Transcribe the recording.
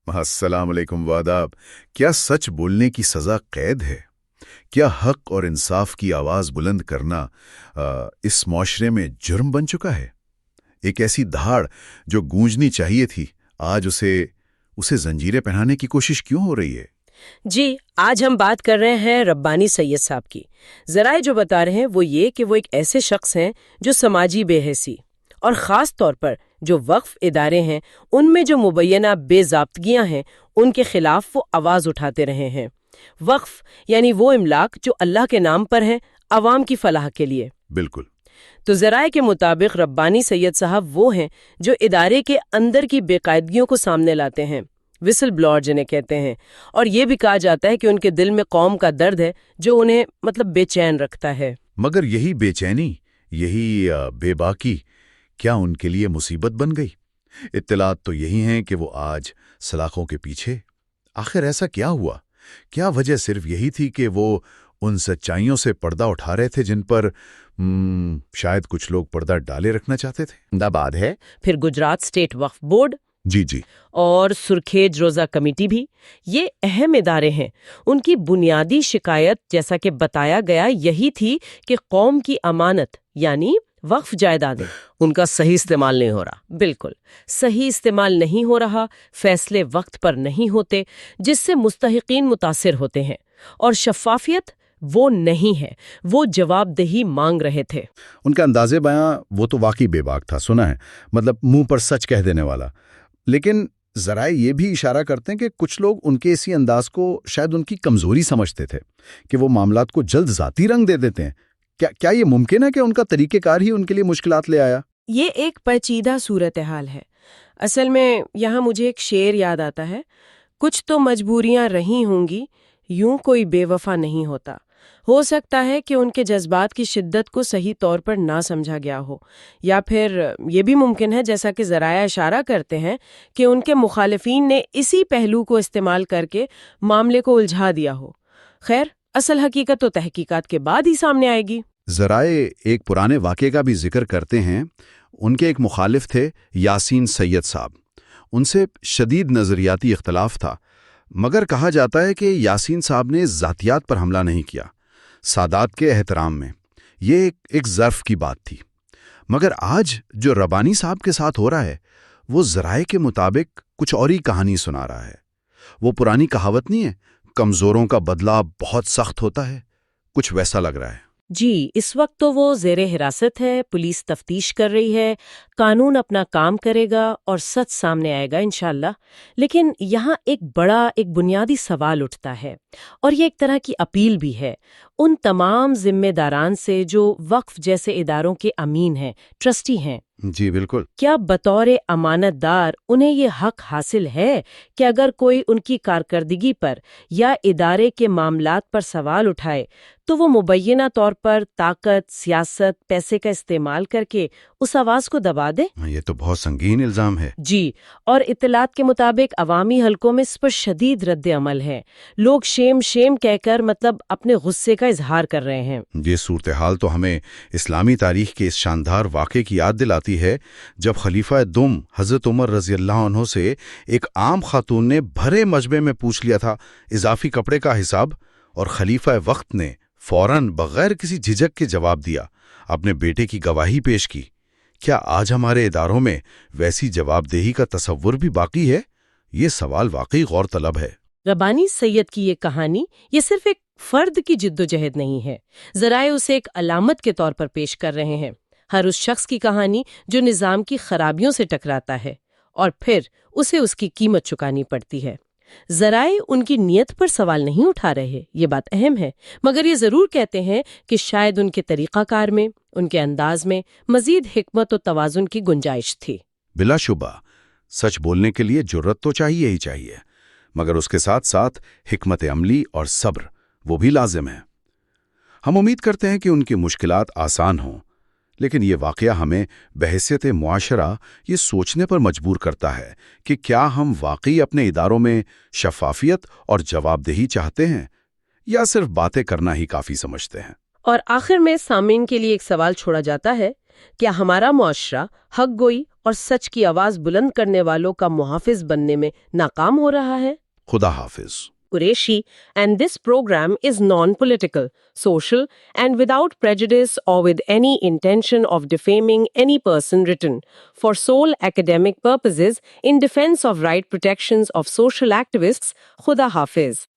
السلام علیکم واداب۔ کیا سچ بولنے کی سزا قید ہے؟ کیا حق اور انصاف کی آواز بلند کرنا اس معاشرے میں جرم بن چکا ہے؟ ایک ایسی دھاڑ جو گونجنی چاہیے تھی، آج اسے زنجیریں پہنانے کی کوشش کیوں ہو رہی ہے؟ جی، آج ہم بات کر رہے ہیں ربانی سید صاحب کی۔ ذرائع جو بتا رہے ہیں وہ یہ کہ وہ ایک ایسے شخص ہیں جو سماجی بے حیثی اور خاص طور پر جو وقف ادارے ہیں ان میں جو مبینہ بے ضابطگیاں ہیں ان کے خلاف وہ آواز اٹھاتے رہے ہیں۔ وقف یعنی وہ املاک جو اللہ کے نام پر ہیں، عوام کی فلاح کے لیے۔ بالکل۔ تو ذرائع کے مطابق ربانی سید صاحب وہ ہیں جو ادارے کے اندر کی بے قاعدگیوں کو سامنے لاتے ہیں، وسل بلور جنہیں کہتے ہیں، اور یہ بھی کہا جاتا ہے کہ ان کے دل میں قوم کا درد ہے جو انہیں بے چین رکھتا ہے۔ مگر یہی بے چینی، یہی بے باکی کیا ان کے لیے مصیبت بن گئی؟ اطلاعات تو یہی ہیں کہ وہ آج سلاخوں کے پیچھے۔ آخر ایسا کیا ہوا؟ کیا وجہ صرف یہی تھی کہ وہ ان سچائیوں سے پردہ اٹھا رہے تھے جن پر شاید کچھ لوگ پردہ ڈالے رکھنا چاہتے تھے؟ احمد آباد ہے، پھر گجرات اسٹیٹ وقف بورڈ، جی اور سرکھیج روزہ کمیٹی بھی، یہ اہم ادارے ہیں۔ ان کی بنیادی شکایت، جیسا کہ بتایا گیا، یہی تھی کہ قوم کی امانت یعنی وقف جائیدادیں ان کا صحیح استعمال نہیں ہو رہا۔ بالکل صحیح استعمال نہیں ہو رہا، فیصلے وقت پر نہیں ہوتے جس سے مستحقین متاثر ہوتے ہیں، اور شفافیت وہ نہیں ہے۔ وہ جواب دہی مانگ رہے تھے۔ ان کا انداز بیاں وہ تو واقعی بے باک تھا، سنا ہے، مطلب منہ پر سچ کہہ دینے والا۔ لیکن ذرائع یہ بھی اشارہ کرتے ہیں کہ کچھ لوگ ان کے اسی انداز کو شاید ان کی کمزوری سمجھتے تھے، کہ وہ معاملات کو جلد ذاتی رنگ دے دیتے ہیں۔ کیا یہ ممکن ہے کہ ان کا طریقہ کار ہی ان کے لیے مشکلات لے آیا؟ یہ ایک پیچیدہ صورتحال ہے۔ اصل میں یہاں مجھے ایک شعر یاد آتا ہے، کچھ تو مجبوریاں رہی ہوں گی، یوں کوئی بے وفا نہیں ہوتا۔ ہو سکتا ہے کہ ان کے جذبات کی شدت کو صحیح طور پر نہ سمجھا گیا ہو، یا پھر یہ بھی ممکن ہے، جیسا کہ ذرائع اشارہ کرتے ہیں، کہ ان کے مخالفین نے اسی پہلو کو استعمال کر کے معاملے کو الجھا دیا ہو۔ خیر، اصل حقیقت تو تحقیقات کے بعد ہی سامنے آئے گی۔ ذرائع ایک پرانے واقعے کا بھی ذکر کرتے ہیں۔ ان کے ایک مخالف تھے یاسین سید صاحب، ان سے شدید نظریاتی اختلاف تھا، مگر کہا جاتا ہے کہ یاسین صاحب نے ذاتیات پر حملہ نہیں کیا، سادات کے احترام میں۔ یہ ایک ظرف کی بات تھی۔ مگر آج جو ربانی صاحب کے ساتھ ہو رہا ہے وہ ذرائع کے مطابق کچھ اور ہی کہانی سنا رہا ہے۔ وہ پرانی کہاوت نہیں ہے، کمزوروں کا بدلہ بہت سخت ہوتا ہے، کچھ ویسا لگ رہا ہے۔ جی، اس وقت تو وہ زیر حراست ہے، پولیس تفتیش کر رہی ہے، قانون اپنا کام کرے گا اور سچ سامنے آئے گا انشاءاللہ۔ لیکن یہاں ایک بنیادی سوال اٹھتا ہے، اور یہ ایک طرح کی اپیل بھی ہے ان تمام ذمہ داران سے جو وقف جیسے اداروں کے امین ہیں، ٹرسٹی ہیں۔ جی بالکل۔ کیا بطور امانت دار انہیں یہ حق حاصل ہے کہ اگر کوئی ان کی کارکردگی پر یا ادارے کے معاملات پر سوال اٹھائے تو وہ مبینہ طور پر طاقت، سیاست، پیسے کا استعمال کر کے اس آواز کو دبا دے؟ یہ تو بہت سنگین الزام ہے۔ جی، اور اطلاعات کے مطابق عوامی حلقوں میں اس پر شدید رد عمل ہے۔ لوگ شیم کہہ کر اپنے غصے کا اظہار کر رہے ہیں۔ یہ صورتحال تو ہمیں اسلامی تاریخ کے اس شاندار واقعے کی یاد دلاتی ہے جب خلیفہ دوم حضرت عمر رضی اللہ عنہ سے ایک عام خاتون نے بھرے مجمع میں پوچھ لیا تھا اضافی کپڑے کا حساب، اور خلیفہ وقت نے فوراً بغیر کسی جھجک کے جواب دیا، اپنے بیٹے کی گواہی پیش کی۔ کیا آج ہمارے اداروں میں ویسی جواب دہی کا تصور بھی باقی ہے؟ یہ سوال واقعی غور طلب ہے۔ ربانی سید کی یہ کہانی یہ صرف ایک فرد کی جدوجہد نہیں ہے، ذرائع اسے ایک علامت کے طور پر پیش کر رہے ہیں۔ ہر اس شخص کی کہانی جو نظام کی خرابیوں سے ٹکراتا ہے اور پھر اسے اس کی قیمت چکانی پڑتی ہے۔ ذرائع ان کی نیت پر سوال نہیں اٹھا رہے، یہ بات اہم ہے، مگر یہ ضرور کہتے ہیں کہ شاید ان کے طریقہ کار میں، ان کے انداز میں مزید حکمت و توازن کی گنجائش تھی۔ بلا شبہ سچ بولنے کے لیے جرت تو چاہیے ہی چاہیے، مگر اس کے ساتھ ساتھ حکمت عملی اور صبر وہ بھی لازم ہے۔ ہم امید کرتے ہیں کہ ان کی مشکلات آسان ہوں، لیکن یہ واقعہ ہمیں بحیثیت معاشرہ یہ سوچنے پر مجبور کرتا ہے کہ کیا ہم واقعی اپنے اداروں میں شفافیت اور جواب دہی چاہتے ہیں یا صرف باتیں کرنا ہی کافی سمجھتے ہیں۔ اور آخر میں سامعین کے لیے ایک سوال چھوڑا جاتا ہے، کیا ہمارا معاشرہ حق گوئی اور سچ کی آواز بلند کرنے والوں کا محافظ بننے میں ناکام ہو رہا ہے؟ خدا حافظ. Qureshi, and this program is non-political, social, and without prejudice or with any intention of defaming any person written, for sole academic purposes in defense of right protections of social activists. Khuda Hafiz.